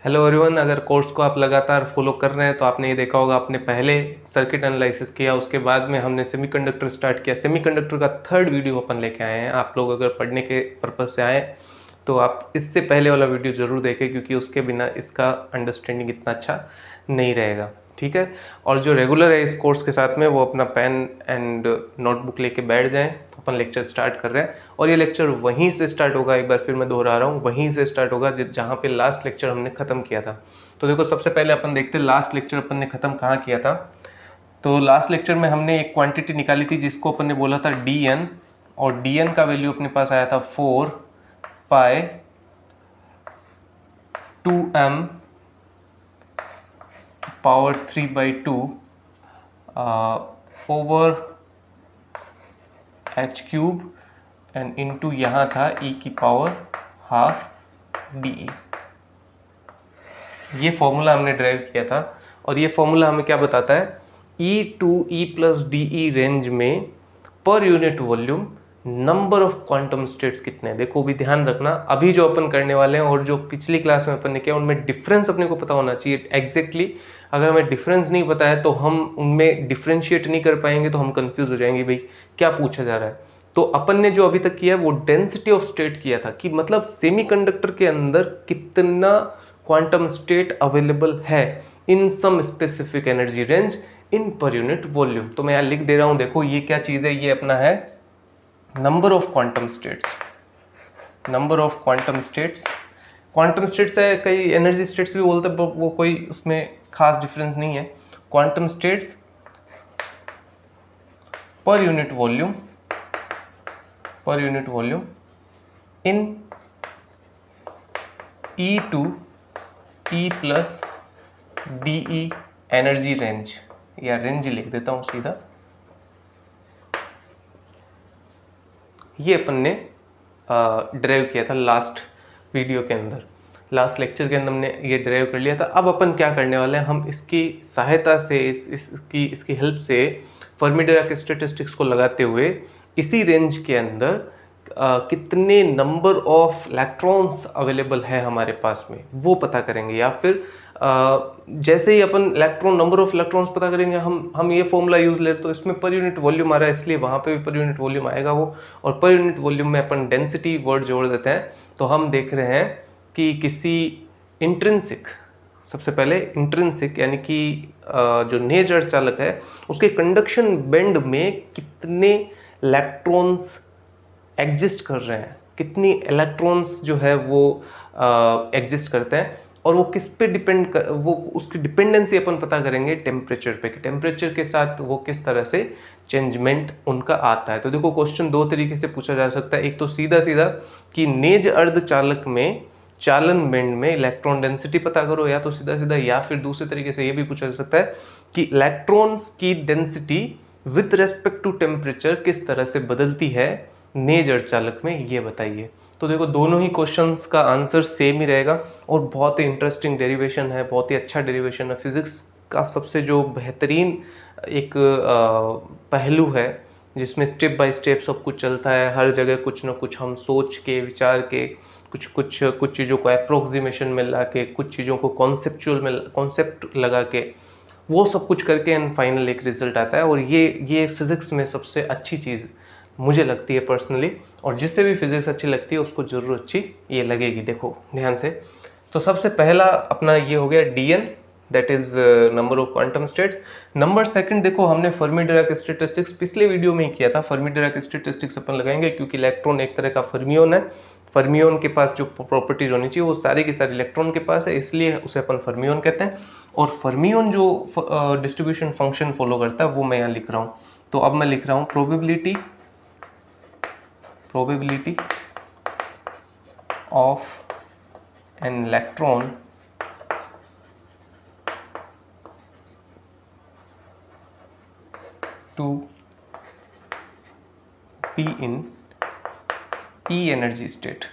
Hello everyone, अगर course को आप लगातार फॉलो कर रहे हैं तो आपने ये देखा होगा, आपने पहले सर्किट एनालिसिस किया, उसके बाद में हमने सेमीकंडक्टर स्टार्ट किया। सेमीकंडक्टर का थर्ड वीडियो अपन लेके आए हैं। आप लोग अगर पढ़ने के पर्पज़ से आए तो आप इससे पहले वाला वीडियो ज़रूर देखें, क्योंकि उसके बिना इसका अंडरस्टैंडिंग इतना अच्छा नहीं रहेगा। ठीक है। और जो रेगुलर है इस कोर्स के साथ में, वो अपना पेन एंड नोटबुक लेके बैठ जाएं। अपन लेक्चर स्टार्ट कर रहे हैं और ये लेक्चर वहीं से स्टार्ट होगा। एक बार फिर मैं दोहरा रहा हूँ, वहीं से स्टार्ट होगा जहाँ पे लास्ट लेक्चर हमने ख़त्म किया था। तो देखो, सबसे पहले अपन देखते हैं लास्ट लेक्चर अपन ने ख़त्म कहाँ किया था। तो लास्ट लेक्चर में हमने एक क्वांटिटी निकाली थी जिसको अपन ने बोला था dn, और dn का वैल्यू अपने पास आया था 4 पाई 2m power 3/2 over h cube and into यहाँ था e की पावर हाफ de। ये फॉर्मूला हमने ड्राइव किया था और ये फॉर्मूला हमें क्या बताता है, e to e plus de range में पर unit volume number of quantum states कितने हैं। देखो भी ध्यान रखना, अभी जो अपन करने वाले हैं और जो पिछली क्लास में अपन ने किया उनमें डिफरेंस अपने को पता होना चाहिए एग्जैक्टली। अगर हमें डिफरेंस नहीं पता है तो हम उनमें डिफ्रेंशिएट नहीं कर पाएंगे, तो हम कंफ्यूज हो जाएंगे भाई क्या पूछा जा रहा है। तो अपन ने जो अभी तक किया है वो डेंसिटी ऑफ स्टेट किया था, कि मतलब सेमीकंडक्टर के अंदर कितना क्वांटम स्टेट अवेलेबल है in some specific energy range in per unit volume. तो मैं यहाँ लिख दे रहा हूँ, देखो ये क्या चीज़ है, ये अपना है number of quantum states. Number of quantum states, quantum states है, कई एनर्जी स्टेट्स भी बोलते हैं, वो कोई उसमें खास डिफरेंस नहीं है। क्वांटम स्टेट्स पर यूनिट वॉल्यूम, पर unit volume in E to E plus D E energy range, या रेंज लिख देता हूं सीधा। ये अपन ने ड्राइव किया था लास्ट वीडियो के अंदर, लास्ट लेक्चर के अंदर हमने ये ड्राइव कर लिया था। अब अपन क्या करने वाले हैं, हम इसकी सहायता से इसकी हेल्प से फर्मी-डिराक स्टैटिस्टिक्स को लगाते हुए इसी रेंज के अंदर कितने नंबर ऑफ इलेक्ट्रॉन्स अवेलेबल है हमारे पास में वो पता करेंगे। या फिर जैसे ही अपन नंबर ऑफ इलेक्ट्रॉन्स पता करेंगे, हम ये फॉर्मूला यूज ले, तो इसमें पर यूनिट वॉल्यूम आ रहा है, इसलिए वहाँ पे भी पर यूनिट वॉल्यूम आएगा वो। और पर यूनिट वॉल्यूम में अपन डेंसिटी वर्ड जोड़ देते हैं। तो हम देख रहे हैं कि किसी इंट्रिंसिक, सबसे पहले इंट्रिंसिक यानी कि जो नेज अर्धचालक है उसके कंडक्शन बैंड में कितने इलेक्ट्रॉन्स एग्जिस्ट कर रहे हैं, कितनी इलेक्ट्रॉन्स जो है वो एग्जिस्ट करते हैं, और वो किस पे डिपेंड कर, वो उसकी डिपेंडेंसी अपन पता करेंगे टेम्परेचर पे, कि टेम्परेचर के साथ वो किस तरह से चेंजमेंट उनका आता है। तो देखो, क्वेश्चन दो तरीके से पूछा जा सकता है। एक तो सीधा सीधा कि नेज अर्धचालक में चालन बैंड में इलेक्ट्रॉन डेंसिटी पता करो, या तो सीधा सीधा, या फिर दूसरे तरीके से ये भी पूछा जा सकता है कि इलेक्ट्रॉन्स की density with respect to temperature किस तरह से बदलती है नेज अर्धचालक में, ये बताइए। तो देखो, दोनों ही क्वेश्चंस का आंसर सेम ही रहेगा और बहुत ही इंटरेस्टिंग डेरिवेशन है, बहुत ही अच्छा डेरिवेशन है। फिजिक्स का सबसे जो बेहतरीन एक पहलू है जिसमें स्टेप बाय स्टेप सब कुछ चलता है, हर जगह कुछ ना कुछ हम सोच के, विचार के, कुछ चीज़ों को अप्रोक्सीमेशन में ला के, कुछ चीज़ों को कॉन्सेप्ट लगा के, वो सब कुछ करके एंड फाइनल एक रिजल्ट आता है। और ये फिजिक्स में सबसे अच्छी चीज़ मुझे लगती है पर्सनली, और जिससे भी फिजिक्स अच्छी लगती है उसको जरूर अच्छी ये लगेगी। देखो ध्यान से, तो सबसे पहला अपना ये हो गया dn, that is number of quantum states. Number second, देखो हमने फर्मी-डिराक स्टैटिस्टिक्स पिछले वीडियो में ही किया था। फर्मी-डिराक स्टैटिस्टिक्स अपन लगाएंगे क्योंकि इलेक्ट्रॉन एक तरह का फर्मियोन है। फर्मियोन के पास जो प्रॉपर्टीज होनी चाहिए वो सारी की सारी इलेक्ट्रॉन के पास है, इसलिए उसे अपन फर्मियोन कहते हैं। और फर्मियोन जो डिस्ट्रीब्यूशन फंक्शन फॉलो करता है वो मैं यहाँ लिख रहा हूँ। तो अब मैं लिख रहा हूँ probability of an electron to be in E energy state।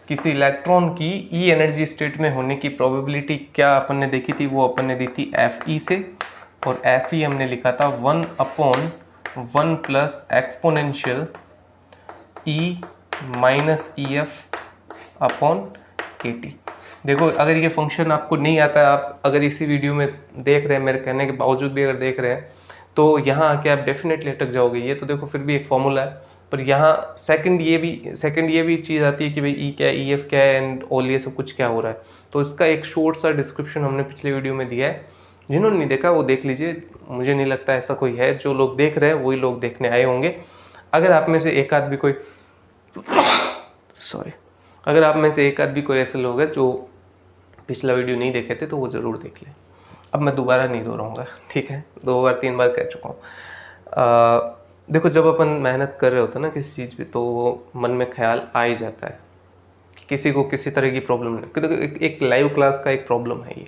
किसी इलेक्ट्रॉन की E एनर्जी स्टेट में होने की प्रोबेबिलिटी क्या अपन ने देखी थी, वो अपन ने दी थी Fe से, और Fe हमने लिखा था 1/1 plus exponential E minus EF upon KT। देखो अगर ये फंक्शन आपको नहीं आता है, आप अगर इसी वीडियो में देख रहे हैं, मेरे कहने के बावजूद भी अगर देख रहे हैं, तो यहाँ आके आप डेफिनेटली अटक जाओगे। ये तो देखो फिर भी एक फॉर्मूला है, पर यहाँ सेकंड ये भी चीज़ आती है कि भाई E क्या है, EF क्या है एंड ऑल ये सब कुछ क्या हो रहा है। तो इसका एक शॉर्ट सा डिस्क्रिप्शन हमने पिछले वीडियो में दिया है, जिन्होंने नहीं देखा वो देख लीजिए। मुझे नहीं लगता ऐसा कोई है, जो लोग देख रहे हैं वही लोग देखने आए होंगे। अगर आप में से एक आध भी कोई अगर आप में से एक आध भी कोई ऐसे लोग हैं जो पिछला वीडियो नहीं देखे थे, तो वो ज़रूर देख लें। अब मैं दोबारा नहीं दोहराऊंगा, ठीक है, 2 बार 3 बार कह चुका हूँ। देखो जब अपन मेहनत कर रहे होते हैं ना किसी चीज़ पे, तो वो मन में ख्याल आ ही जाता है कि किसी को किसी तरह की प्रॉब्लम नहीं, क्योंकि एक लाइव क्लास का एक प्रॉब्लम है ये।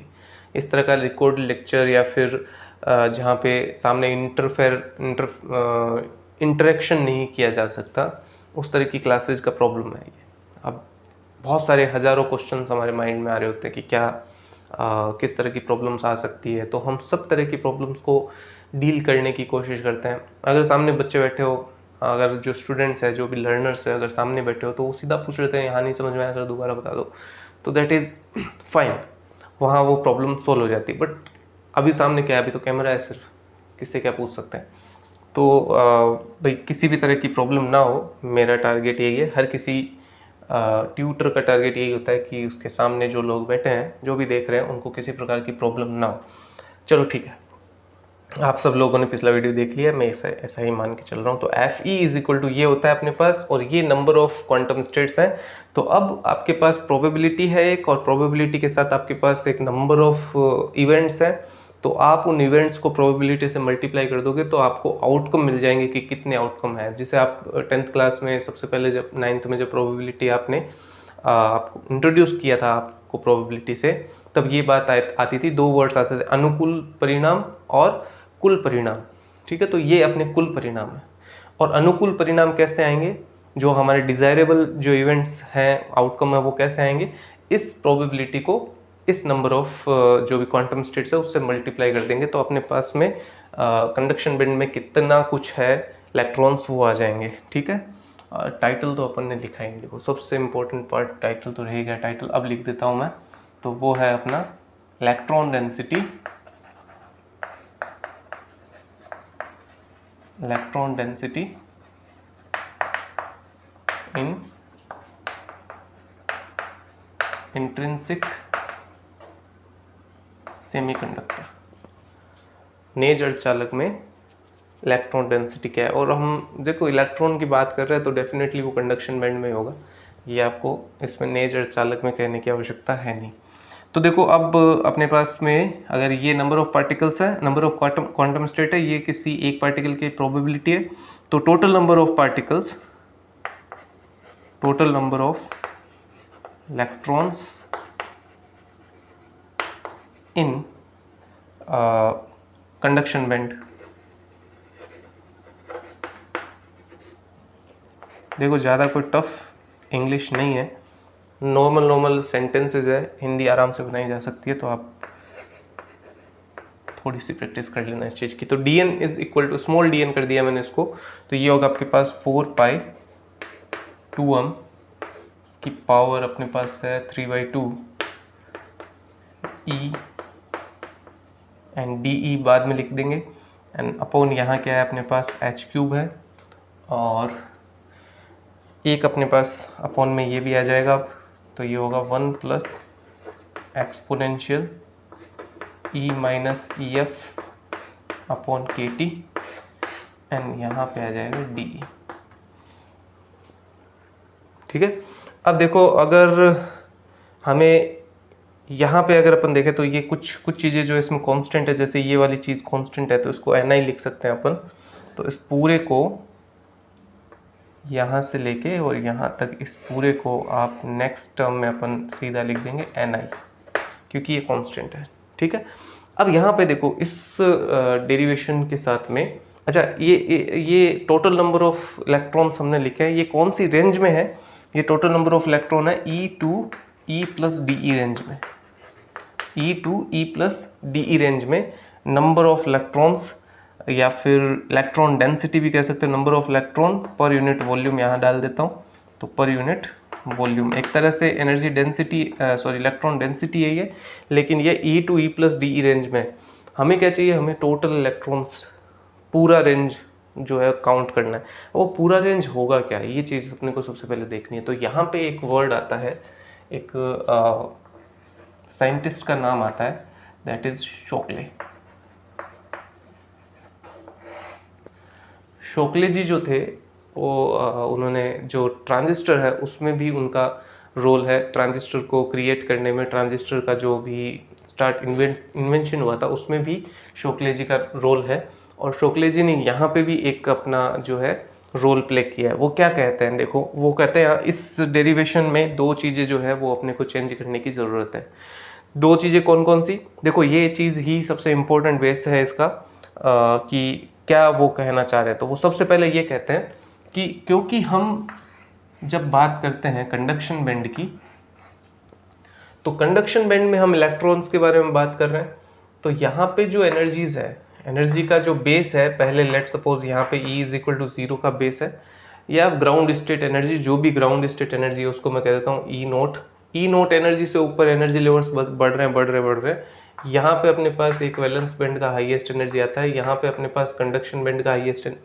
इस तरह का रिकॉर्ड लेक्चर या फिर जहाँ पे सामने इंटरेक्शन नहीं किया जा सकता, उस तरह की क्लासेज का प्रॉब्लम है ये। अब बहुत सारे हज़ारों क्वेश्चंस हमारे माइंड में आ रहे होते हैं कि क्या किस तरह की प्रॉब्लम्स आ सकती है, तो हम सब तरह की प्रॉब्लम्स को डील करने की कोशिश करते हैं। अगर सामने बच्चे बैठे हो, अगर जो स्टूडेंट्स है, जो भी लर्नर्स है, अगर सामने बैठे हो, तो वो सीधा पूछ लेते हैं यहाँ नहीं समझ में आया सर दोबारा बता दो, तो दैट इज़ फाइन, वहाँ वो प्रॉब्लम सोल्व हो जाती है। बट अभी सामने क्या है, अभी तो कैमरा है सिर्फ, किससे क्या पूछ सकते हैं। तो भाई किसी भी तरह की प्रॉब्लम ना हो, मेरा टारगेट यही है। हर किसी ट्यूटर का टारगेट यही होता है कि उसके सामने जो लोग बैठे हैं, जो भी देख रहे हैं, उनको किसी प्रकार की प्रॉब्लम ना हो। चलो ठीक है, आप सब लोगों ने पिछला वीडियो देख लिया, मैं ऐसा ही मान के चल रहा हूँ। तो FE इज इक्वल टू ये होता है अपने पास, और ये नंबर ऑफ क्वांटम स्टेट्स हैं। तो अब आपके पास प्रोबेबिलिटी है एक, और प्रोबेबिलिटी के साथ आपके पास एक नंबर ऑफ इवेंट्स हैं। तो आप उन इवेंट्स को प्रोबेबिलिटी से मल्टीप्लाई कर दोगे तो आपको आउटकम मिल जाएंगे कि कितने आउटकम है। जिसे आप 10th क्लास में सबसे पहले, जब 9th में जब प्रोबेबिलिटी आपने आपको इंट्रोड्यूस किया था आपको प्रोबेबिलिटी से, तब ये बात आती थी, 2 वर्ड्स आते थे, अनुकूल परिणाम और कुल परिणाम। ठीक है, तो ये अपने कुल परिणाम है। और अनुकूल परिणाम कैसे आएंगे, जो हमारे डिजायरेबल जो इवेंट्स हैं, आउटकम है, वो कैसे आएंगे, इस प्रोबेबिलिटी को इस नंबर ऑफ जो भी क्वांटम स्टेट्स है उससे मल्टीप्लाई कर देंगे, तो अपने पास में कंडक्शन बैंड में कितना कुछ है इलेक्ट्रॉन्स, वो आ जाएंगे। ठीक है, टाइटल तो अपन ने लिखा ही नहीं, देखो सबसे इंपॉर्टेंट पार्ट टाइटल तो रहेगा। टाइटल अब लिख देता हूँ मैं, तो वो है अपना इलेक्ट्रॉन डेंसिटी, इन इंट्रिंसिक सेमीकंडक्टर। नेज अर्धचालक में इलेक्ट्रॉन डेंसिटी क्या है। और हम देखो इलेक्ट्रॉन की बात कर रहे हैं, तो डेफिनेटली वो कंडक्शन बैंड में होगा, ये आपको इसमें नेज अर्धचालक में कहने की आवश्यकता है नहीं। तो देखो अब अपने पास में अगर ये नंबर ऑफ पार्टिकल्स है, नंबर ऑफ क्वांटम स्टेट है, ये किसी एक पार्टिकल की प्रोबेबिलिटी है, तो total number of particles, total number of electrons in conduction band. देखो ज़्यादा कोई टफ इंग्लिश नहीं है, नॉर्मल सेंटेंसेज है, हिंदी आराम से बनाई जा सकती है, तो आप थोड़ी सी प्रैक्टिस कर लेना इस चीज़ की। तो dn is equal to, small dn कर दिया मैंने इसको, तो ये होगा आपके पास 4π2m, इसकी पावर अपने पास है 3/2 e, एंड de बाद में लिख देंगे, एंड अपॉन यहाँ क्या है अपने पास h³ है, और एक अपने पास अपॉन में ये भी आ जाएगा अब, तो ये होगा 1 + exponential e - EF upon KT, and यहाँ पे आ जाएगा DE। ठीक है, अब देखो अगर हमें यहाँ पे अगर अपन देखें, तो ये कुछ चीज़ें जो इसमें कांस्टेंट है, जैसे ये वाली चीज़ कांस्टेंट है, तो इसको Ni लिख सकते हैं अपन। तो इस पूरे को यहाँ से लेके और यहाँ तक, इस पूरे को आप नेक्स्ट टर्म में अपन सीधा लिख देंगे Ni, क्योंकि ये कांस्टेंट है। ठीक है, अब यहाँ पे देखो इस डेरिवेशन के साथ में, अच्छा ये टोटल नंबर ऑफ इलेक्ट्रॉन्स हमने लिखे हैं, ये कौन सी रेंज में है, ये टोटल नंबर ऑफ इलेक्ट्रॉन है E + DE रेंज में, E + DE रेंज में नंबर ऑफ इलेक्ट्रॉन्स, या फिर इलेक्ट्रॉन डेंसिटी भी कह सकते हो, नंबर ऑफ इलेक्ट्रॉन पर यूनिट वॉल्यूम यहाँ डाल देता हूँ, तो पर यूनिट वॉल्यूम। एक तरह से एनर्जी डेंसिटी इलेक्ट्रॉन डेंसिटी है ये, लेकिन ये E टू E+DE रेंज में। हमें क्या चाहिए, हमें टोटल इलेक्ट्रॉन्स पूरा रेंज जो है काउंट करना है। वो पूरा रेंज होगा क्या, ये चीज़ अपने को सबसे पहले देखनी है। तो यहाँ पे एक वर्ड आता है, एक साइंटिस्ट का नाम आता है, दैट इज शोकले। शोकले जी जो थे वो उन्होंने जो ट्रांजिस्टर है उसमें भी उनका रोल है, ट्रांजिस्टर को क्रिएट करने में। ट्रांजिस्टर का जो भी इन्वेंशन हुआ था उसमें भी शोकले जी का रोल है। और शोकले जी ने यहाँ पे भी एक अपना जो है रोल प्ले किया है। वो क्या कहते हैं, देखो वो कहते हैं इस डेरिवेशन में दो चीज़ें जो है वो अपने को चेंज करने की ज़रूरत है। दो चीज़ें कौन कौन सी, देखो ये चीज़ ही सबसे इम्पोर्टेंट बेस है इसका कि क्या वो कहना चाह रहे हैं। तो वो सबसे पहले ये कहते हैं कि क्योंकि हम जब बात करते हैं कंडक्शन बैंड की, तो कंडक्शन बैंड में हम इलेक्ट्रॉन्स के बारे में बात कर रहे हैं। तो यहाँ पे जो एनर्जीज है, एनर्जी का जो बेस है, पहले लेट सपोज यहाँ पे E=0 का बेस है, या ग्राउंड स्टेट एनर्जी, जो भी ग्राउंड स्टेट एनर्जी है उसको मैं कह देता हूँ E0 एनर्जी से ऊपर एनर्जी लेवल्स बढ़ रहे हैं। यहाँ पे अपने पास एक वैलेंस बैंड का हाईएस्ट एनर्जी आता है, यहाँ पे अपने पास कंडक्शन बैंड का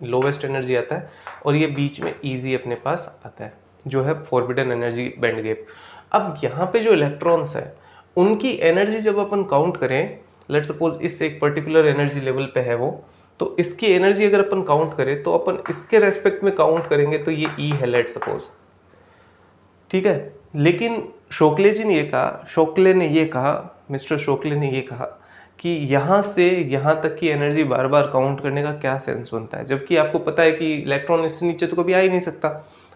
लोवेस्ट एनर्जी आता है, और ये बीच में ईजी अपने पास आता है जो है फॉरबिडन एनर्जी बैंड गैप। अब यहाँ पे जो इलेक्ट्रॉन्स है उनकी एनर्जी जब अपन काउंट करें, लेट सपोज इस एक पर्टिकुलर एनर्जी लेवल पे है वो, तो इसकी एनर्जी अगर अपन काउंट करें तो अपन इसके रेस्पेक्ट में काउंट करेंगे तो ये E है लेट सपोज, ठीक है। लेकिन शोकले जी ने ये कहा, मिस्टर शोकले ने ये कहा कि यहाँ से यहाँ तक की एनर्जी बार बार काउंट करने का क्या सेंस बनता है, जबकि आपको पता है कि इलेक्ट्रॉन इससे नीचे तो कभी आ ही नहीं सकता।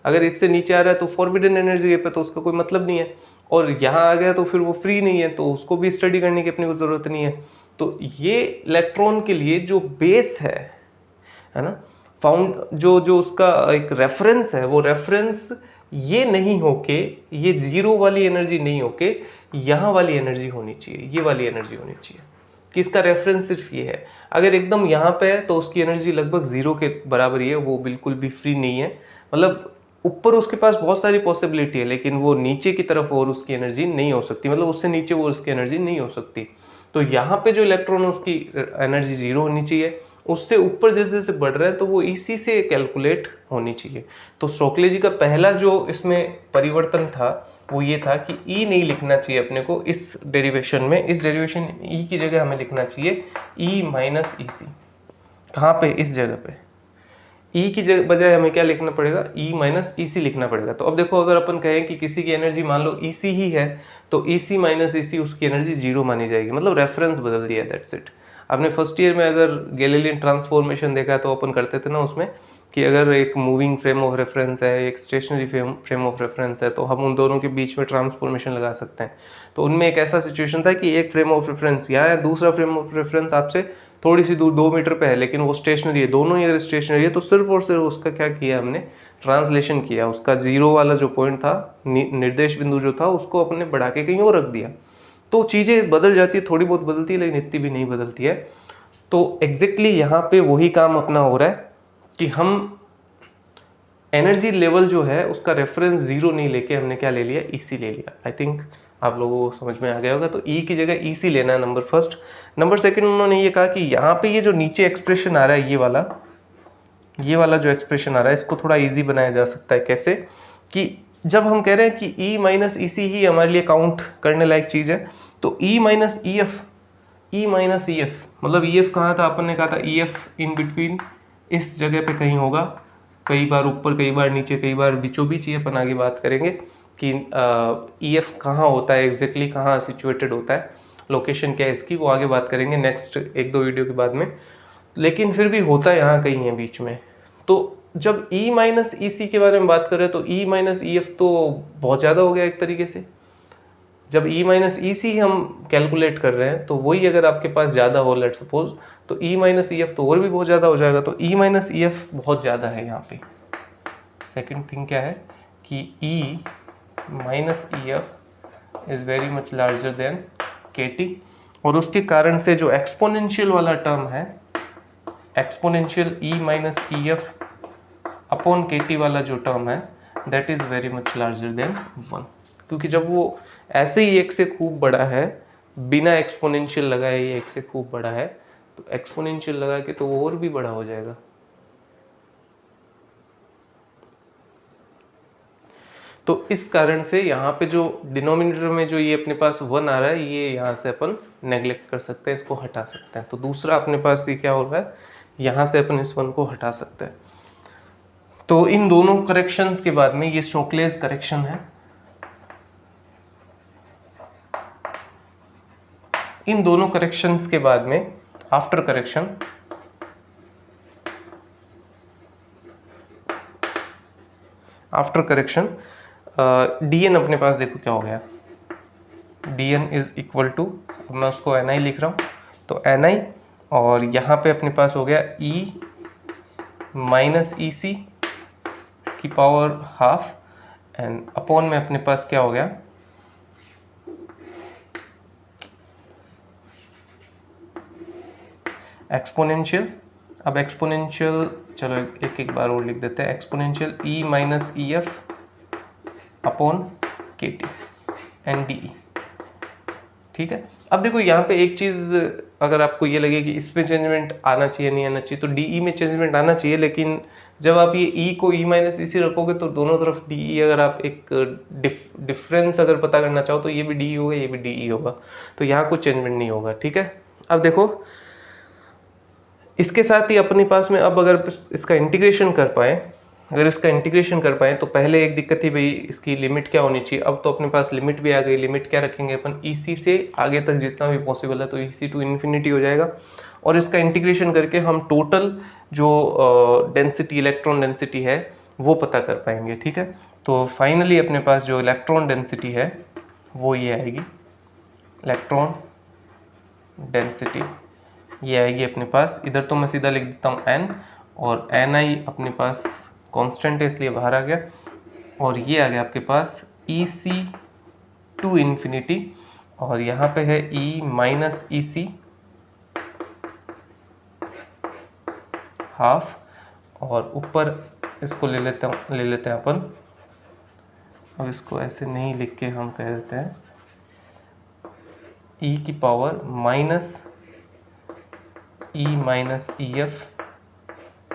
अगर इससे नीचे आ रहा है तो फॉरबिडन एनर्जी गैप है, तो उसका कोई मतलब नहीं है, और यहाँ आ गया तो फिर वो फ्री नहीं है, तो उसको भी स्टडी करने की अपनी को ज़रूरत नहीं है। तो ये इलेक्ट्रॉन के लिए जो बेस है ना, फाउंड जो उसका एक रेफरेंस है, वो रेफरेंस ये नहीं होके, ये जीरो वाली एनर्जी नहीं होके यहाँ वाली एनर्जी होनी चाहिए, ये वाली एनर्जी होनी चाहिए, कि इसका रेफरेंस सिर्फ ये है। अगर एकदम यहाँ पे है तो उसकी एनर्जी लगभग जीरो के बराबर ही है, वो बिल्कुल भी फ्री नहीं है। मतलब ऊपर उसके पास बहुत सारी पॉसिबिलिटी है, लेकिन वो नीचे की तरफ और उसकी एनर्जी नहीं हो सकती, मतलब उससे नीचे वो उसकी एनर्जी नहीं हो सकती। तो यहाँ पे जो इलेक्ट्रॉन है उसकी एनर्जी जीरो होनी चाहिए, उससे ऊपर जैसे जैसे बढ़ रहा है तो वो इसी से कैलकुलेट होनी चाहिए। तो शोकले जी का पहला जो इसमें परिवर्तन था वो ये था कि E नहीं लिखना चाहिए अपने को इस डेरिवेशन में, इस डेरिवेशन E की जगह हमें लिखना चाहिए E-EC। कहाँ पे, इस जगह पे E की जगह बजाय हमें क्या लिखना पड़ेगा, E-EC लिखना पड़ेगा। तो अब देखो अगर अपन कहें कि किसी की एनर्जी मान लो EC ही है, तो EC-EC उसकी एनर्जी जीरो मानी जाएगी, मतलब रेफरेंस बदल दिया, दैट्स इट। आपने फर्स्ट ईयर में अगर गैलीलियन ट्रांसफॉर्मेशन देखा तो अपन करते थे ना उसमें, कि अगर एक मूविंग फ्रेम ऑफ रेफरेंस है, एक स्टेशनरी फ्रेम ऑफ रेफरेंस है, तो हम उन दोनों के बीच में ट्रांसफॉर्मेशन लगा सकते हैं। तो उनमें एक ऐसा सिचुएशन था कि एक फ्रेम ऑफ रेफरेंस यहाँ है, दूसरा फ्रेम ऑफ रेफरेंस आपसे थोड़ी सी दूर 2 मीटर पे है, लेकिन वो स्टेशनरी है, दोनों ही अगर स्टेशनरी है तो सिर्फ और सिर्फ उसका क्या किया हमने, ट्रांसलेशन किया, उसका जीरो वाला जो पॉइंट था, निर्देश बिंदु जो था, उसको अपने बढ़ा के कहीं और रख दिया। तो चीज़ें बदल जाती है, थोड़ी बहुत बदलती है, लेकिन इतनी भी नहीं बदलती है। तो एग्जैक्टली यहाँ पे वही काम अपना हो रहा है कि हम एनर्जी लेवल जो है उसका रेफरेंस जीरो नहीं लेके हमने क्या ले लिया, EC ले लिया। आई थिंक आप लोगों को समझ में आ गया होगा। तो E की जगह EC लेना है, नंबर फर्स्ट। नंबर सेकंड उन्होंने ये कहा कि यहाँ पे ये जो नीचे एक्सप्रेशन आ रहा है, ये वाला जो एक्सप्रेशन आ रहा है, इसको थोड़ा ईजी बनाया जा सकता है। कैसे, कि जब हम कह रहे हैं कि E-EC ही हमारे लिए काउंट करने लायक चीज़ है, तो E-EF मतलब EF कहाँ था, अपन ने कहा था EF इन बिटवीन इस जगह पे कहीं होगा, कई बार ऊपर, कई बार नीचे, कई बार बीचों बीच। ही अपन आगे बात करेंगे कि EF कहाँ होता है, एग्जैक्टली कहाँ सिचुएटेड होता है, लोकेशन क्या है इसकी, वो आगे बात करेंगे नेक्स्ट 1-2 वीडियो के बाद में। लेकिन फिर भी होता है यहाँ कहीं है बीच में। तो जब E-EC के बारे में बात करें तो E-EF तो बहुत ज़्यादा हो गया एक तरीके से। जब E-EC हम कैलकुलेट कर रहे हैं तो वही अगर आपके पास ज़्यादा हो, लेट सपोज, तो E-EF तो और भी बहुत ज़्यादा हो जाएगा। तो E-EF बहुत ज़्यादा है यहाँ पे। सेकंड थिंग क्या है कि E-EF is very much larger than KT, और उसके कारण से जो एक्सपोनेंशियल वाला टर्म है, एक्सपोनेंशियल E-EF अपॉन KT वाला जो टर्म है, that is very much larger than 1, क्योंकि जब वो ऐसे ही 1 से खूब बड़ा है, बिना एक्सपोनेंशियल लगाए ये 1 से खूब बड़ा है, तो एक्सपोनेंशियल लगा के तो वो और भी बड़ा हो जाएगा। तो इस कारण से यहाँ पे जो डिनोमिनेटर में जो ये अपने पास 1 आ रहा है, ये यहाँ से अपन नेग्लेक्ट कर सकते हैं, इसको हटा सकते हैं। तो दूसरा अपने पास ये क्या हो रहा है, यहाँ से अपन इस 1 को हटा सकते हैं। तो इन दोनों करेक्शंस के बाद में ये स्टोक्लेज करेक्शन है। इन दोनों करेक्शंस के बाद में आफ्टर करेक्शन dn अपने पास देखो क्या हो गया, dn इज इक्वल टू, मैं उसको ni लिख रहा हूँ, तो ni, और यहाँ पे अपने पास हो गया e माइनस ई सी इसकी पावर हाफ, एंड अपॉन में अपने पास क्या हो गया, एक्सपोनेंशियल। अब एक्सपोनेंशियल चलो एक एक बार और लिख देते हैं, exponential e minus E F upon K T N D E. ठीक है, अब देखो यहाँ पे एक चीज़ अगर आपको ये लगे कि इस पे चेंजमेंट आना चाहिए नहीं आना चाहिए, तो डी ई में चेंजमेंट आना चाहिए, लेकिन जब आप ये ई को ई माइनस ई सी रखोगे तो दोनों तरफ डी ई, अगर आप एक डिफरेंस अगर पता करना चाहो तो ये भी डी ई होगा, ये भी डी ई होगा, तो यहाँ कोई चेंजमेंट नहीं होगा। ठीक है, अब देखो इसके साथ ही अपने पास में अब अगर इसका इंटीग्रेशन कर पाए, तो पहले एक दिक्कत थी भाई इसकी लिमिट क्या होनी चाहिए, अब तो अपने पास लिमिट भी आ गई। लिमिट क्या रखेंगे अपन, EC से आगे तक जितना भी पॉसिबल है, तो EC टू इन्फिनिटी हो जाएगा, और इसका इंटीग्रेशन करके हम टोटल जो डेंसिटी, इलेक्ट्रॉन डेंसिटी है वो पता कर पाएंगे। ठीक है, तो फाइनली अपने पास जो इलेक्ट्रॉन डेंसिटी है वो ये आएगी, इलेक्ट्रॉन डेंसिटी ये आएगी अपने पास, इधर तो मैं सीधा लिख देता हूँ n, और ni अपने पास कांस्टेंट है इसलिए बाहर आ गया, और ये आ गया आपके पास EC टू इन्फिनिटी, और यहाँ पे है E माइनस ई सी हाफ, और ऊपर इसको ले लेते हैं अपन, अब इसको ऐसे नहीं लिख के हम कह देते हैं E की power minus E minus E F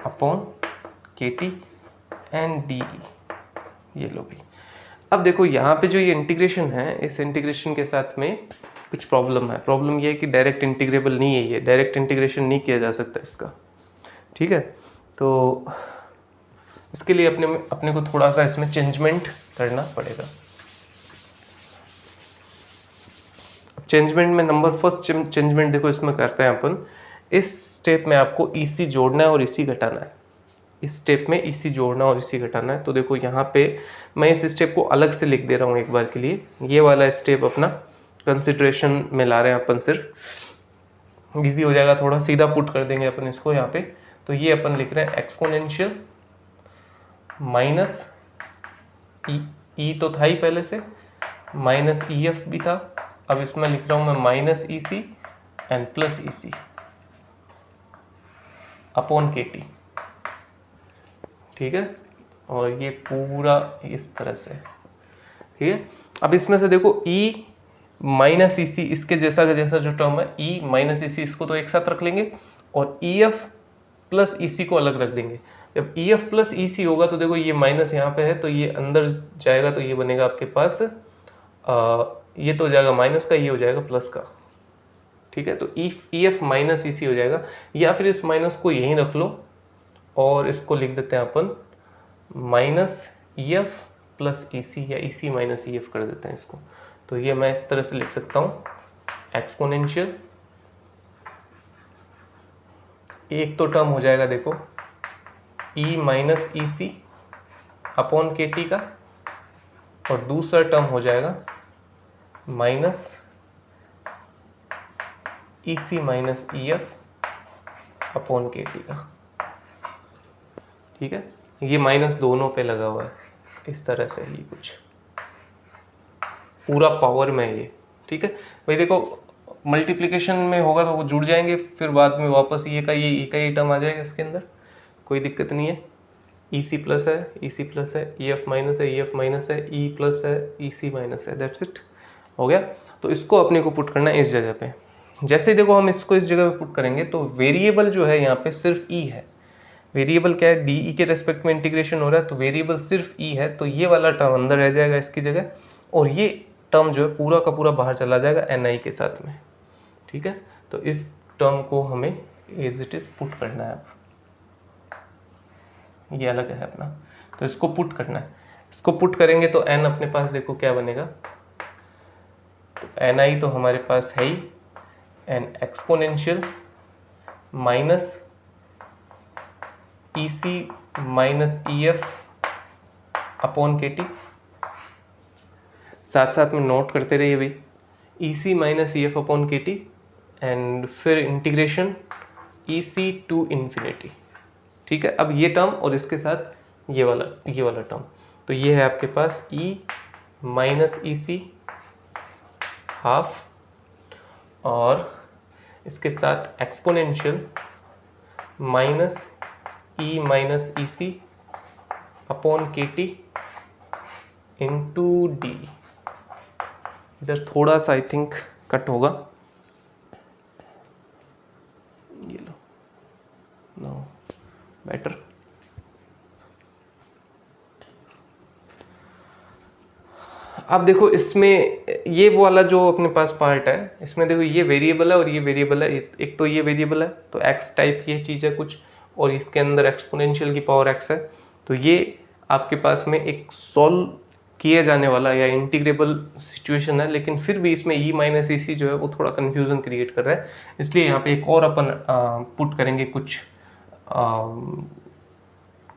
upon K T and D E, ये लो भी। अब देखो यहाँ पे जो ये इंटीग्रेशन है, इस इंटीग्रेशन के साथ में कुछ प्रॉब्लम है। प्रॉब्लम ये है कि डायरेक्ट इंटीग्रेबल नहीं है, ये डायरेक्ट इंटीग्रेशन नहीं किया जा सकता इसका। ठीक है, तो इसके लिए अपने को थोड़ा सा इसमें चेंजमेंट करना पड़ेगा। चेंजमेंट में नंबर फर्स्ट चेंजमेंट देखो इसमें करते हैं अपन, इस स्टेप में आपको EC जोड़ना है और EC घटाना है। इस स्टेप में EC जोड़ना और EC घटाना है। तो देखो यहाँ पे मैं इस स्टेप को अलग से लिख दे रहा हूँ एक बार के लिए, ये वाला स्टेप अपना कंसिडरेशन में ला रहे हैं अपन, सिर्फ इजी हो जाएगा थोड़ा, सीधा पुट कर देंगे अपन इसको यहाँ पे। तो ये अपन लिख रहे हैं एक्सपोनेंशियल माइनस ई तो था ही पहले से, माइनस EF भी था, अब इसमें लिख रहा हूँ मैं minus EC and plus EC upon K T. ठीक है, और ये पूरा इस तरह से। ठीक है, अब इसमें से देखो E माइनस ई सी, इसके जैसा का जैसा जो टर्म है E माइनस ई सी, इसको तो एक साथ रख लेंगे, और EF प्लस EC को अलग रख देंगे। जब EF प्लस EC होगा तो देखो ये माइनस यहाँ पे है, तो ये अंदर जाएगा, तो ये बनेगा आपके पास ये तो हो जाएगा माइनस का, ये हो जाएगा प्लस का। ठीक है, तो EF माइनस EC हो जाएगा, या फिर इस माइनस को यहीं रख लो और इसको लिख देते हैं अपन माइनस EF प्लस EC, या EC माइनस EF कर देते हैं इसको। तो ये मैं इस तरह से लिख सकता हूँ, एक्सपोनेंशियल, एक तो टर्म हो जाएगा देखो E minus EC upon K T का, और दूसरा टर्म हो जाएगा minus EC minus EF upon K T का। ठीक है, ये माइनस दोनों पे लगा हुआ है इस तरह से, ये कुछ पूरा पावर में ये। ठीक है भाई, देखो मल्टीप्लिकेशन में होगा तो वो जुड़ जाएंगे, फिर बाद में वापस ये का ये टर्म आ जाएगा इसके अंदर, कोई दिक्कत नहीं है। ई सी प्लस है, ई सी प्लस है, ई एफ माइनस है, ई एफ माइनस है, ई प्लस है, ई सी माइनस है, दैट्स इट, हो गया। तो इसको अपने को पुट करना है इस जगह पे। जैसे देखो हम इसको इस जगह पे पुट करेंगे तो वेरिएबल जो है यहाँ पे सिर्फ ई है। वेरिएबल क्या है, डी ई के रेस्पेक्ट में इंटीग्रेशन हो रहा है, तो वेरिएबल सिर्फ ई है, तो ये वाला टर्म अंदर रह जाएगा इसकी जगह, और ये टर्म जो है पूरा का पूरा बाहर चला जाएगा एन आई के साथ में, ठीक है। तो इस टर्म को हमें एज इट इज पुट करना है। अब ये अलग है अपना, तो इसको पुट करना है। इसको पुट करेंगे तो n अपने पास देखो क्या बनेगा, तो एन आई तो हमारे पास है ही, an exponential minus E C minus E F upon K T, साथ साथ में नोट करते रहिए भाई, E C minus E F upon K T, and फिर integration E C to infinity, ठीक है। अब ये टर्म और इसके साथ ये वाला टर्म, तो ये है आपके पास e माइनस ई सी हाफ, और इसके साथ exponential minus E minus E C upon K T into D. इधर थोड़ा सा आई थिंक कट होगा, ये लो, नो बेटर। अब देखो इसमें ये वो वाला जो अपने पास पार्ट है, इसमें देखो ये वेरिएबल है और ये वेरिएबल है, एक तो ये वेरिएबल है तो x टाइप की चीज़ है कुछ, और इसके अंदर एक्सपोनेंशियल की पावर x है, तो ये आपके पास में एक सॉल्व किया जाने वाला या इंटीग्रेबल सिचुएशन है, लेकिन फिर भी इसमें e माइनस ई सी जो है वो थोड़ा कन्फ्यूजन क्रिएट कर रहा है, इसलिए यहाँ पे एक और अपन पुट करेंगे कुछ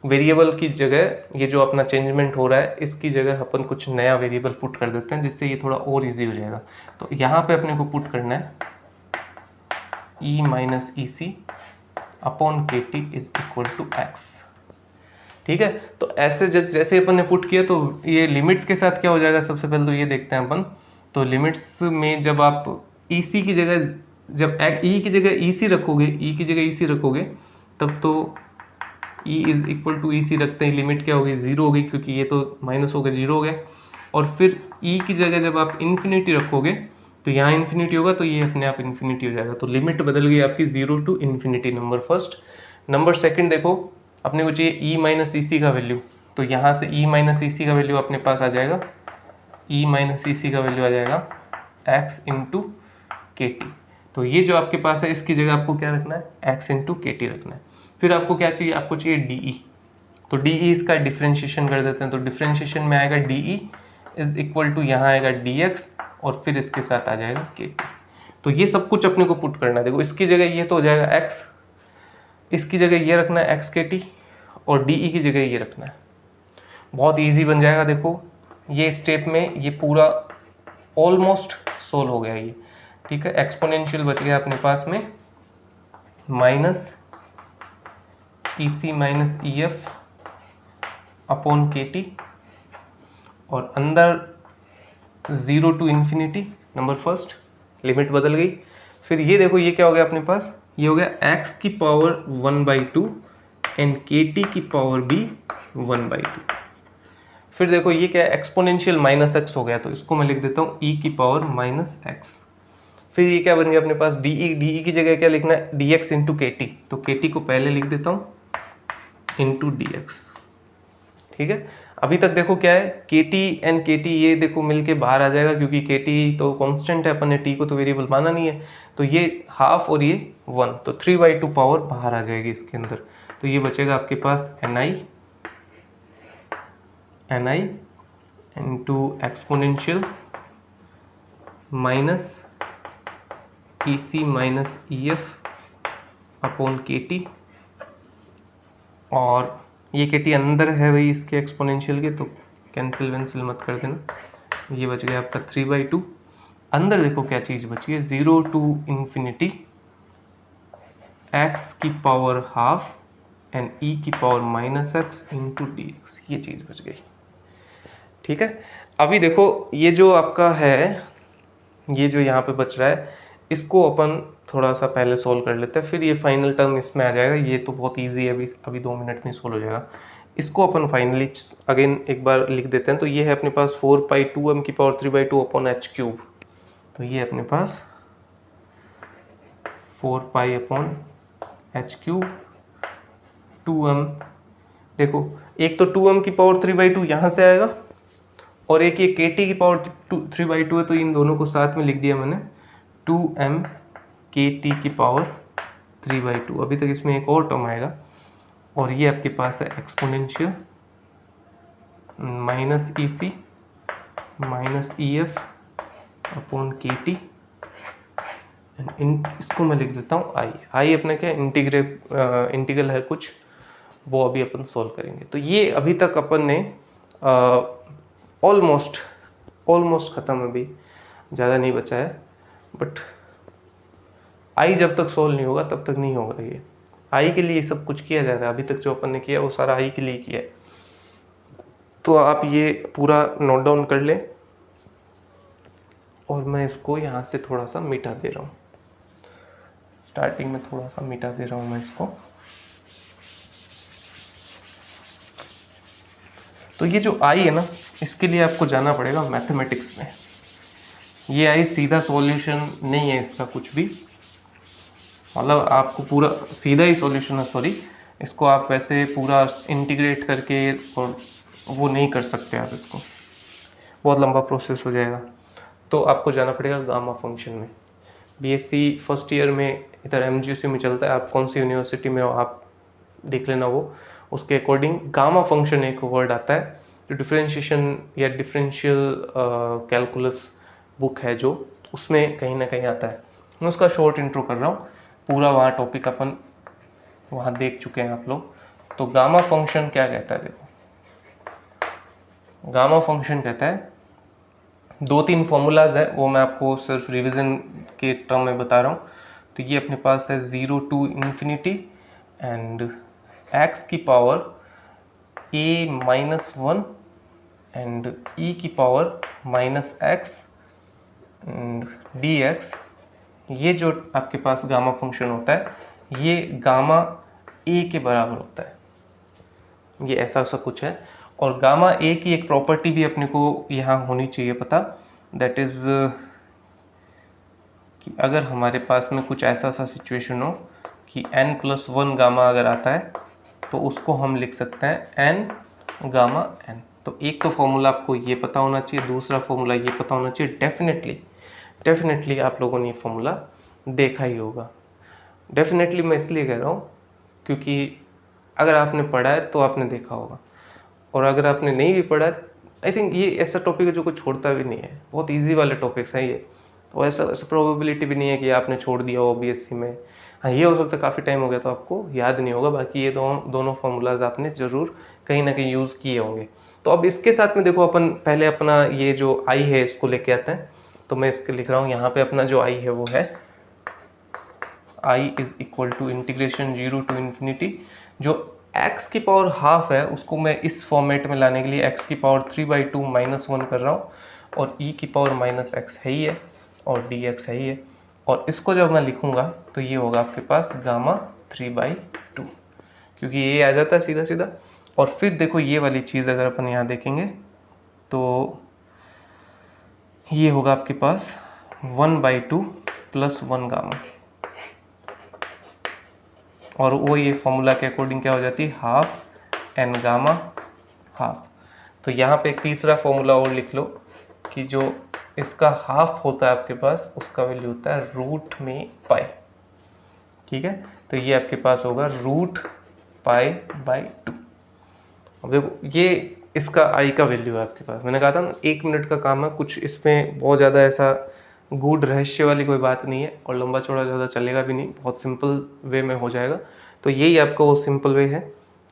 वेरिएबल की जगह, ये जो अपना चेंजमेंट हो रहा है इसकी जगह अपन कुछ नया वेरिएबल पुट कर देते हैं, जिससे ये थोड़ा और इजी हो जाएगा। तो यहाँ पे अपने को पुट करना है e minus E C upon K T is equal to X, ठीक है। तो ऐसे जैसे अपन ने पुट किया तो ये लिमिट्स के साथ क्या हो जाएगा, सबसे पहले तो ये देखते हैं अपन। तो लिमिट्स में जब आप ई सी की जगह, जब ई की जगह ई सी रखोगे, ई की जगह ई सी रखोगे, तब तो e इज इक्वल टू ई सी रखते हैं, लिमिट क्या होगी, जीरो होगी, क्योंकि ये तो माइनस हो गया, जीरो हो गया। और फिर e की जगह जब आप इन्फिनिटी रखोगे तो यहाँ इन्फिनिटी होगा, तो ये अपने आप इन्फिनिटी हो जाएगा, तो लिमिट बदल गई आपकी zero to infinity, number first. Number second देखो, अपने को चाहिए e माइनस ई सी का वैल्यू, तो यहाँ से e माइनस ई सी का वैल्यू अपने पास आ जाएगा, e माइनस ई सी का वैल्यू आ जाएगा x इंटू के टी। तो ये जो आपके पास है इसकी जगह आपको क्या रखना है, x इंटू के टी रखना है। फिर आपको क्या चाहिए, आपको चाहिए डी, तो डी इसका डिफ्रेंशिएशन कर देते हैं, तो डिफ्रेंशिएशन में आएगा डी इज इक्वल टू, यहाँ आएगा डी एक्स, और फिर इसके साथ आ जाएगा के टी। तो ये सब कुछ अपने को पुट करना है। देखो इसकी जगह ये तो हो जाएगा x, इसकी जगह ये रखना है x के टी, और डी की जगह ये रखना है, बहुत ईजी बन जाएगा। देखो ये स्टेप में ये पूरा ऑलमोस्ट सोल्व हो गया ये, ठीक है। एक्सपोनेंशियल बच गया अपने पास में minus E C minus E F upon K T, और अंदर zero to infinity, number first, limit बदल गई। फिर ये देखो ये क्या हो गया अपने पास, ये हो गया x की पावर 1/2 एंड के टी की पावर भी 1/2। फिर देखो ये क्या है, एक्सपोनेंशियल माइनस एक्स हो गया, तो इसको मैं लिख देता हूँ e की पावर माइनस एक्स। फिर ये क्या बन गया अपने पास, डी की जगह क्या लिखना है, डी एक्स इंटू के टी, तो के टी को पहले लिख देता हूँ इंटू डी एक्स, ठीक है। अभी तक देखो क्या है, के टी एंड के टी ये देखो मिलके बाहर आ जाएगा, क्योंकि के टी तो कांस्टेंट है, अपन ने टी को तो वेरिएबल माना नहीं है, तो ये हाफ और ये 1, तो 3/2 पावर बाहर आ जाएगी इसके अंदर। तो ये बचेगा आपके पास एन आई into exponential minus E C minus E F upon K T, और ये के टी अंदर है भाई इसके एक्सपोनेंशियल के, तो कैंसिल वेंसिल मत कर देना। ये बच गया आपका 3/2। अंदर देखो क्या चीज़ बची है, जीरो टू इन्फिनिटी एक्स की पावर हाफ एंड ई की power minus x into D x, ये चीज़ बच गई, ठीक है। अभी देखो ये जो आपका है, ये जो यहाँ पे बच रहा है, इसको अपन थोड़ा सा पहले सोल्व कर लेते हैं, फिर ये फाइनल टर्म इसमें आ जाएगा। ये तो बहुत इजी है, अभी 2 मिनट में सोल्व हो जाएगा। इसको अपन फाइनली अगेन एक बार लिख देते हैं। तो ये है अपने पास 4 पाई 2m की पावर 3/2 अपॉन h क्यूब। तो ये अपने पास 4 pi upon h cube 2m। देखो एक तो 2m की पावर 3/2 यहाँ से आएगा और एक ये kt की पावर 3/2 है, तो इन दोनों को साथ में लिख दिया मैंने 2m kt की पावर 3/2। अभी तक इसमें एक और टर्म आएगा और ये आपके पास है exponential minus E C minus E F upon K T. इसको मैं लिख देता हूँ आई अपना क्या इंटीग्रल है कुछ, वो अभी अपन सॉल्व करेंगे। तो ये अभी तक अपन ने ऑलमोस्ट ख़त्म है, अभी ज़्यादा नहीं बचा है। बट आई जब तक सॉल्व नहीं होगा तब तक नहीं होगा। ये आई के लिए सब कुछ किया जा रहा है, अभी तक जो अपन ने किया वो सारा आई के लिए किया है। तो आप ये पूरा नोट डाउन कर लें और मैं इसको यहाँ से थोड़ा सा मिटा दे रहा हूँ। स्टार्टिंग में थोड़ा सा मिटा दे रहा हूँ मैं इसको। तो ये जो आई है ना, इसके लिए आपको जाना पड़ेगा मैथमेटिक्स में। ये आई सीधा सॉल्यूशन नहीं है इसका कुछ भी, मतलब आपको पूरा सीधा ही सॉल्यूशन है, सॉरी, इसको आप वैसे पूरा इंटीग्रेट करके और वो नहीं कर सकते आप, इसको बहुत लंबा प्रोसेस हो जाएगा। तो आपको जाना पड़ेगा गामा फंक्शन में। बीएससी फर्स्ट ईयर में इधर एमजीयूसी में चलता है, आप कौन सी यूनिवर्सिटी में हो आप देख लेना, वो उसके अकॉर्डिंग गामा फंक्शन एक वर्ड आता है जो डिफरेंशिएशन या डिफरेंशियल कैलकुलस बुक है जो, उसमें कहीं ना कहीं आता है। मैं उसका शॉर्ट इंट्रो कर रहा हूँ, पूरा वहाँ टॉपिक अपन वहाँ देख चुके हैं आप लोग। तो गामा फंक्शन क्या कहता है, देखो गामा फंक्शन कहता है, 2-3 फॉर्मूलाज है, वो मैं आपको सिर्फ रिवीजन के टर्म में बता रहा हूँ। तो ये अपने पास है 0 to infinity एंड x की पावर a-1 एंड e की पावर -x एंड dx। ये जो आपके पास गामा फंक्शन होता है, ये गामा a के बराबर होता है, ये ऐसा सा कुछ है। और गामा a की एक प्रॉपर्टी भी अपने को यहाँ होनी चाहिए पता, दैट इज़ कि अगर हमारे पास में कुछ ऐसा सा सिचुएशन हो कि n+1 गामा अगर आता है तो उसको हम लिख सकते हैं n गामा n। तो एक तो फॉर्मूला आपको ये पता होना चाहिए, दूसरा फॉर्मूला ये पता होना चाहिए। डेफिनेटली आप लोगों ने ये फॉर्मूला देखा ही होगा। डेफिनेटली मैं इसलिए कह रहा हूँ क्योंकि अगर आपने पढ़ा है तो आपने देखा होगा, और अगर आपने नहीं भी पढ़ा है, आई थिंक ये ऐसा टॉपिक है जो कोई छोड़ता भी नहीं है, बहुत ईजी वाले टॉपिक्स हैं ये। तो ऐसा प्रोबेबिलिटी भी नहीं है कि आपने छोड़ दिया हो बीएससी में। हाँ, ये हो सकता है काफ़ी टाइम हो गया तो आपको याद नहीं होगा, बाकी ये दोनों फार्मूलाज आपने ज़रूर कहीं ना कहीं यूज़ किए होंगे। तो अब इसके साथ में देखो, अपन पहले अपना ये जो आई है इसको लेके आते हैं। तो मैं इसके लिख रहा हूँ यहाँ पे, अपना जो आई है वो है I is equal to integration 0 to infinity, जो x की पावर हाफ है उसको मैं इस फॉर्मेट में लाने के लिए x की पावर 3/2 -1 कर रहा हूँ, और e की पावर -x है ही है और dx है ही है। और इसको जब मैं लिखूंगा तो ये होगा आपके पास गामा 3/2, क्योंकि ये आ जाता है सीधा सीधा। और फिर देखो ये वाली चीज़ अगर अपन यहाँ देखेंगे तो ये होगा आपके पास 1/2 + 1 गामा, और वो ये फॉर्मूला के अकॉर्डिंग क्या हो जाती है, हाफ n गामा हाफ। तो यहाँ पे एक तीसरा फॉर्मूला और लिख लो कि जो इसका हाफ होता है आपके पास, उसका वैल्यू होता है रूट में पाई। ठीक है, तो ये आपके पास होगा √π/2। अब देखो ये इसका आई का वैल्यू है आपके पास। मैंने कहा था ना 1 मिनट का काम है, कुछ इसमें बहुत ज़्यादा ऐसा गूढ़ रहस्य वाली कोई बात नहीं है, और लंबा चौड़ा ज़्यादा चलेगा भी नहीं, बहुत सिंपल वे में हो जाएगा। तो यही आपका वो सिंपल वे है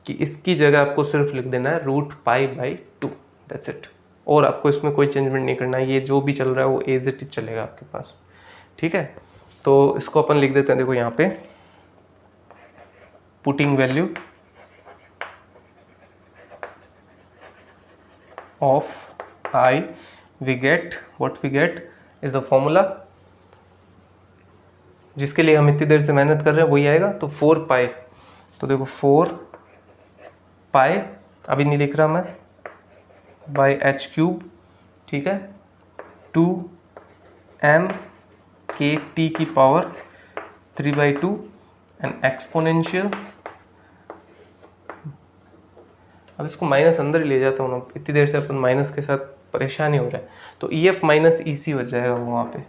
कि इसकी जगह आपको सिर्फ लिख देना है √π/2, दैट्स इट। और आपको इसमें कोई चेंजमेंट नहीं करना है, ये जो भी चल रहा है वो एज इट इज चलेगा आपके पास। ठीक है, तो इसको अपन लिख देते हैं, देखो यहाँ पे putting value of I we get what we get is a formula, जिसके लिए हम इतनी देर से मेहनत कर रहे हैं वही आएगा। तो 4π, तो देखो 4π अभी नहीं लिख रहा मैं, बाई एच क्यूब, ठीक है, 2m के टी की पावर 3/2 एंड एक्सपोनेंशियल, अब इसको माइनस अंदर ही ले जाता हूँ ना, इतनी देर से अपन माइनस के साथ परेशान ही हो रहा है, तो ई एफ माइनस ई सी बच जाएगा वहाँ पे,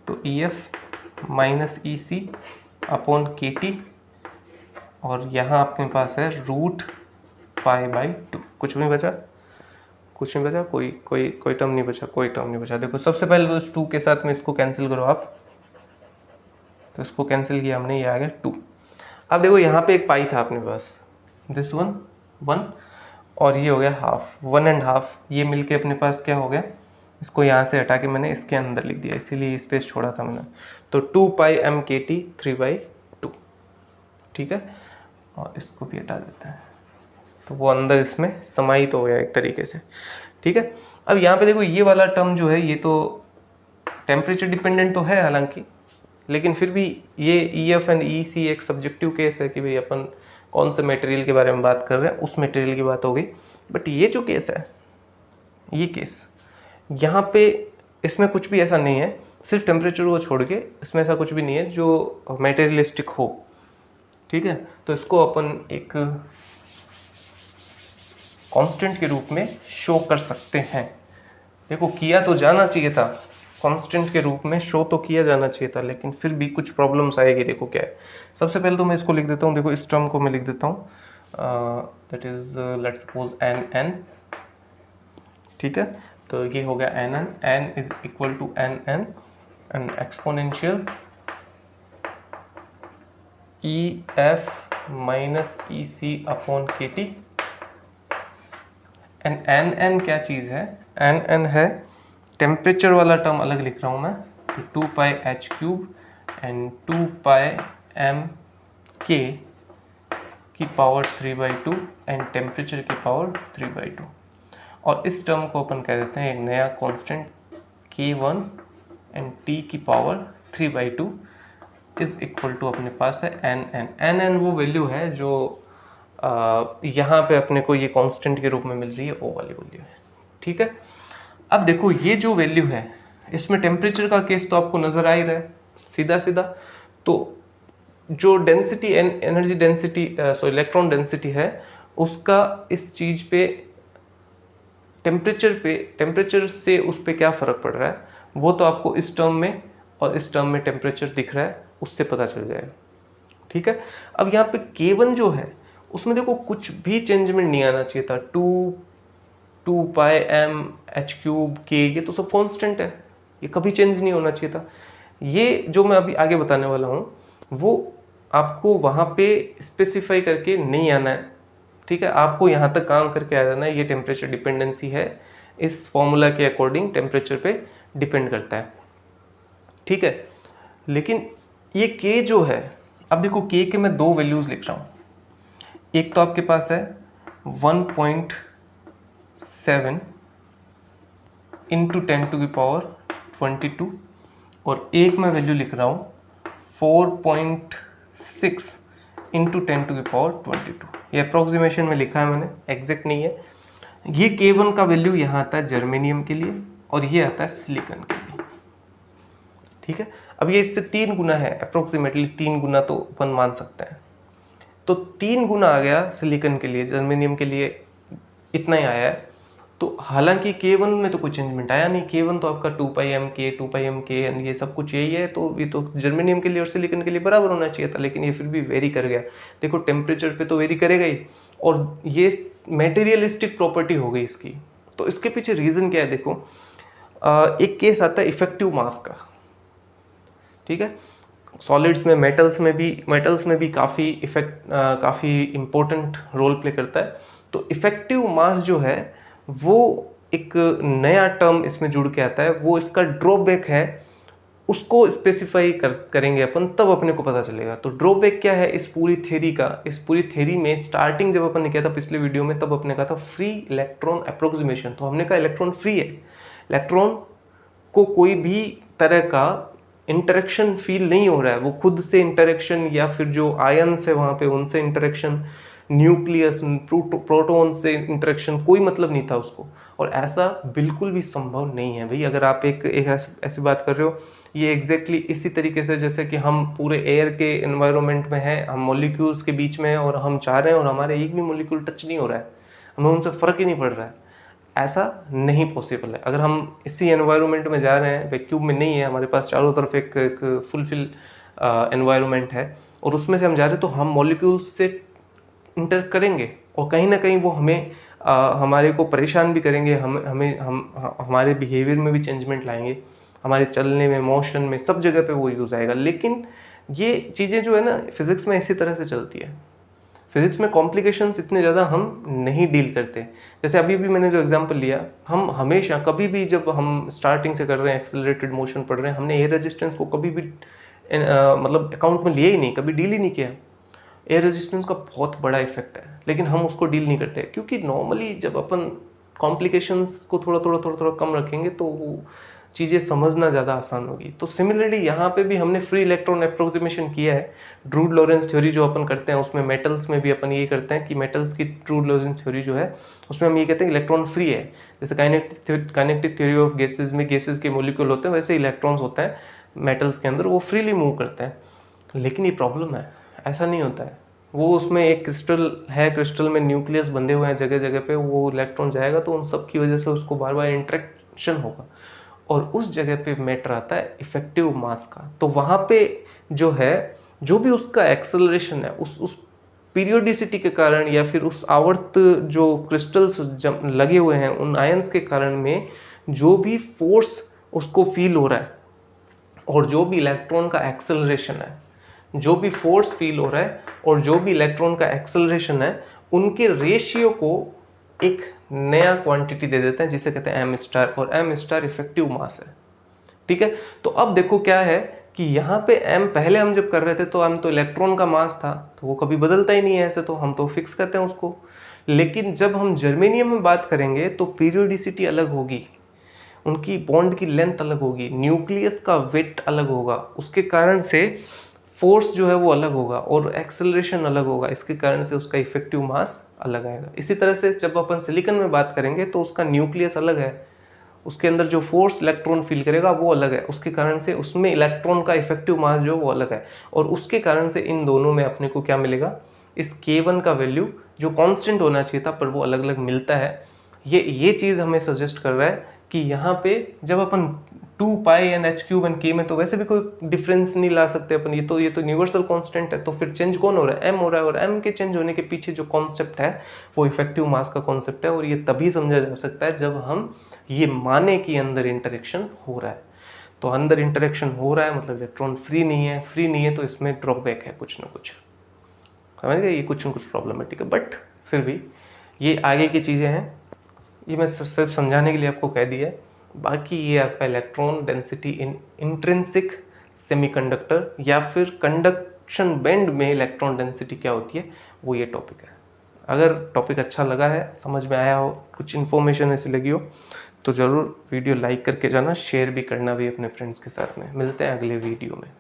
तो ई F minus E C upon K T, और यहाँ आपके पास है रूट पाई बाई 2। कुछ नहीं बचा, कुछ नहीं बचा, कोई टर्म नहीं बचा, कोई टर्म नहीं बचा। देखो सबसे पहले तो इस 2 के साथ में इसको कैंसिल करो आप, तो इसको कैंसिल किया हमने, ये आ गया 2। अब देखो यहाँ पे एक पाई था अपने पास, दिस वन 1, और ये हो गया हाफ, 1.5, ये मिलके अपने पास क्या हो गया, इसको यहाँ से हटा के मैंने इसके अंदर लिख दिया, इसीलिए स्पेस छोड़ा था मैंने, तो 2 पाई एम के टी 3/2, ठीक है, और इसको भी हटा देते हैं, तो वो अंदर इसमें समाहित हो गया एक तरीके से, ठीक है। अब यहाँ पे देखो ये वाला टर्म जो है ये तो टेम्परेचर डिपेंडेंट तो है हालांकि, लेकिन फिर भी ये ई एफ एंड ई सी एक सब्जेक्टिव केस है कि भाई अपन कौन से मटेरियल के बारे में बात कर रहे हैं, उस मटेरियल की बात हो गई। बट ये जो केस है, ये केस यहाँ पे इसमें कुछ भी ऐसा नहीं है, सिर्फ टेम्परेचर को छोड़ के इसमें ऐसा कुछ भी नहीं है जो मटेरियलिस्टिक हो, ठीक है। तो इसको अपन एक कांस्टेंट के रूप में शो कर सकते हैं। देखो किया तो जाना चाहिए था, कांस्टेंट के रूप में शो तो किया जाना चाहिए था, लेकिन फिर भी कुछ प्रॉब्लम्स आएगी। देखो क्या है, सबसे पहले तो मैं इसको लिख देता हूँ, देखो इस टर्म को मैं लिख देता हूँ, that is let's suppose N, ठीक है, तो ये हो गया N is equal to N and exponential E F minus E C upon K T, and N क्या चीज़ है, एन है टेम्परेचर वाला टर्म अलग लिख रहा हूँ मैं, तो 2 pi H cube and 2 pi M K की पावर 3/2 एंड टेम्परेचर की पावर 3/2, और इस टर्म को अपन कह देते हैं एक नया कांस्टेंट K1 एंड T की पावर 3/2 इज इक्वल टू अपने पास है एन वो वैल्यू है जो यहाँ पे अपने को ये कांस्टेंट के रूप में मिल रही है, ओ वाली वैल्यू है, ठीक है। अब देखो ये जो वैल्यू है इसमें टेम्परेचर का केस तो आपको नजर आ ही रहा है सीधा सीधा, तो जो density energy density electron density है उसका इस चीज पे टेम्परेचर से उस पे क्या फर्क पड़ रहा है वो तो आपको इस टर्म में और इस टर्म में टेम्परेचर दिख रहा है, उससे पता चल जाएगा, ठीक है। अब यहाँ पे K1 जो है उसमें देखो कुछ भी चेंजमेंट नहीं आना चाहिए था, 2 पाई एम एच क्यूब के, ये तो सब कांस्टेंट है, ये कभी चेंज नहीं होना चाहिए था। ये जो मैं अभी आगे बताने वाला हूँ वो आपको वहाँ पे स्पेसिफाई करके नहीं आना है, ठीक है, आपको यहाँ तक काम करके आ जाना है, ये टेम्परेचर डिपेंडेंसी है, इस फॉर्मूला के अकॉर्डिंग टेम्परेचर पे डिपेंड करता है, ठीक है। लेकिन ये K जो है, अब देखो K के मैं दो वैल्यूज लिख रहा हूँ, एक तो आपके पास है 1.7 इंटू 10⁻²2 और एक मैं वैल्यू लिख रहा हूँ 4.6 इंटू 10⁻²2, ये अप्रोक्सीमेशन में लिखा है मैंने, एग्जैक्ट नहीं है। ये K1 का वैल्यू यहाँ आता है जर्मेनियम के लिए और ये आता है सिलिकॉन के लिए, ठीक है। अब ये इससे 3 गुना है, अप्रोक्सीमेटली 3 गुना तो अपन मान सकते हैं, तो 3 गुना आ गया सिलिकॉन के लिए, जर्मेनियम के लिए इतना ही आया है। तो हालांकि K1 में तो कोई चेंजमेंट आया नहीं, K1 तो आपका 2 पाई एम के ये सब कुछ यही है, तो ये तो जर्मेनियम के लिए और सिलिकॉन के लिए बराबर होना चाहिए था, लेकिन ये फिर भी वेरी कर गया। देखो टेम्परेचर पे तो वेरी करेगा ही, और ये मेटेरियलिस्टिक प्रॉपर्टी हो गई इसकी। तो इसके पीछे रीज़न क्या है, देखो एक केस आता है इफेक्टिव मास का, ठीक है। सॉलिड्स में मेटल्स में भी काफ़ी इम्पोर्टेंट रोल प्ले करता है। तो इफेक्टिव मास जो है वो एक नया टर्म इसमें जुड़ के आता है, वो इसका ड्रॉबैक है, उसको स्पेसिफाई करेंगे अपन, तब अपने को पता चलेगा। तो ड्रॉबैक क्या है इस पूरी थ्योरी का, इस पूरी थ्योरी में स्टार्टिंग जब अपन ने किया था पिछले वीडियो में, तब अपने कहा था फ्री इलेक्ट्रॉन अप्रोक्सीमेशन। तो हमने कहा इलेक्ट्रॉन फ्री है, इलेक्ट्रॉन को कोई भी तरह का इंटरेक्शन फील नहीं हो रहा है, वो खुद से इंटरेक्शन या फिर जो आयन्स है वहाँ पे उनसे इंटरेक्शन न्यूक्लियस, प्रोटॉन से इंटरेक्शन, कोई मतलब नहीं था उसको। और ऐसा बिल्कुल भी संभव नहीं है भाई। अगर आप एक ऐसी बात कर रहे हो, ये एग्जैक्टली इसी तरीके से जैसे कि हम पूरे एयर के एनवायरनमेंट में हैं, हम मॉलिक्यूल्स के बीच में हैं और हम चाह रहे हैं और हमारे एक भी मॉलिक्यूल टच नहीं हो रहा है, हमें उनसे फ़र्क ही नहीं पड़ रहा है, ऐसा नहीं पॉसिबल है। अगर हम इसी एनवायरनमेंट में जा रहे हैं, वैक्यूम में नहीं है, हमारे पास चारों तरफ एक फुलफिल एनवायरनमेंट है और उसमें से हम जा रहे हैं, तो हम मॉलिक्यूल्स से इंटर करेंगे और कहीं ना कहीं वो हमें हमारे को परेशान भी करेंगे, हमारे बिहेवियर में भी चेंजमेंट लाएंगे, हमारे चलने में, मोशन में, सब जगह पे वो यूज़ आएगा। लेकिन ये चीज़ें जो है ना, फिज़िक्स में इसी तरह से चलती है। फिज़िक्स में कॉम्प्लिकेशंस इतने ज़्यादा हम नहीं डील करते। जैसे अभी भी मैंने जो एग्जांपल लिया, हम हमेशा कभी भी जब हम स्टार्टिंग से कर रहे हैं, एक्सेलरेटेड मोशन पढ़ रहे हैं, हमने एयर रेजिस्टेंस को कभी भी मतलब अकाउंट में लिया ही नहीं, कभी डील ही नहीं किया। एयर रेजिस्टेंस का बहुत बड़ा इफेक्ट है, लेकिन हम उसको डील नहीं करते, क्योंकि नॉर्मली जब अपन कॉम्प्लिकेशंस को थोड़ा थोड़ा कम रखेंगे तो वो चीज़ें समझना ज़्यादा आसान होगी। तो सिमिलरली यहाँ पे भी हमने फ्री इलेक्ट्रॉन अप्रोक्सीमेशन किया है। ड्रूड लॉरेंस थ्योरी जो अपन करते हैं, उसमें मेटल्स में भी अपन ये करते हैं कि मेटल्स की ड्रूड लॉरेंस थ्योरी जो है, उसमें हम ये कहते हैं इलेक्ट्रॉन फ्री है। जैसे काइनेटिक थ्योरी ऑफ गैसेज में गैसेज के मॉलिक्यूल होते हैं, वैसे इलेक्ट्रॉन्स होते हैं मेटल्स के अंदर, वो फ्रीली मूव करते हैं। लेकिन ये प्रॉब्लम है, ऐसा नहीं होता है। वो उसमें एक क्रिस्टल है, क्रिस्टल में न्यूक्लियस बंधे हुए हैं जगह जगह पे, वो इलेक्ट्रॉन जाएगा तो उन सब की वजह से उसको बार बार इंटरेक्शन होगा और उस जगह पे मैटर आता है इफेक्टिव मास का। तो वहाँ पे जो है, जो भी उसका एक्सेलरेशन है, उस पीरियोडिसिटी के कारण या फिर उस आवर्त जो क्रिस्टल्स लगे हुए हैं उन आयंस के कारण में जो भी फोर्स उसको फील हो रहा है और जो भी इलेक्ट्रॉन का एक्सेलरेशन है, जो भी फोर्स फील हो रहा है और जो भी इलेक्ट्रॉन का एक्सेलरेशन है, उनके रेशियो को एक नया क्वांटिटी दे देते हैं जिसे कहते हैं एम स्टार, और एम स्टार इफेक्टिव मास है। ठीक है, तो अब देखो क्या है कि यहाँ पे एम, पहले हम जब कर रहे थे तो एम तो इलेक्ट्रॉन का मास था, तो वो कभी बदलता ही नहीं है ऐसे, तो हम तो फिक्स करते हैं उसको। लेकिन जब हम जर्मेनियम में बात करेंगे तो पीरियोडिसिटी अलग होगी, उनकी बॉन्ड की लेंथ अलग होगी, न्यूक्लियस का वेट अलग होगा, उसके कारण से फोर्स जो है वो अलग होगा और एक्सेलरेशन अलग होगा, इसके कारण से उसका इफेक्टिव मास अलग आएगा। इसी तरह से जब अपन सिलिकॉन में बात करेंगे तो उसका न्यूक्लियस अलग है, उसके अंदर जो फोर्स इलेक्ट्रॉन फील करेगा वो अलग है, उसके कारण से उसमें इलेक्ट्रॉन का इफेक्टिव मास जो वो अलग है, और उसके कारण से इन दोनों में अपने को क्या मिलेगा, इस K1 का वैल्यू जो कांस्टेंट होना चाहिए था पर वो अलग अलग मिलता है। ये चीज़ हमें सजेस्ट कर रहा है कि यहाँ पे जब अपन 2 पाई एन एच क्यूब एन के में तो वैसे भी कोई डिफरेंस नहीं ला सकते अपन, ये तो यूनिवर्सल कांस्टेंट है, तो फिर चेंज कौन हो रहा है, एम हो रहा है, और एम के चेंज होने के पीछे जो कॉन्सेप्ट है वो इफेक्टिव मास का कॉन्सेप्ट है, और ये तभी समझा जा सकता है जब हम ये माने कि अंदर इंटरेक्शन हो रहा है। तो अंदर इंटरेक्शन हो रहा है मतलब इलेक्ट्रॉन फ्री नहीं है, फ्री नहीं है तो इसमें ड्रॉबैक है कुछ ना कुछ, समझ गए, ये कुछ न कुछ प्रॉब्लमेटिक है, बट फिर भी ये आगे की चीज़ें हैं, ये मैं सिर्फ समझाने के लिए आपको कह दिया है। बाकी ये आपका electron density in intrinsic semiconductor या फिर कंडक्शन बैंड में इलेक्ट्रॉन डेंसिटी क्या होती है, वो ये टॉपिक है। अगर टॉपिक अच्छा लगा है, समझ में आया हो, कुछ इन्फॉर्मेशन ऐसी लगी हो तो ज़रूर वीडियो लाइक करके जाना, शेयर भी करना भी अपने फ्रेंड्स के साथ में। मिलते हैं अगले वीडियो में।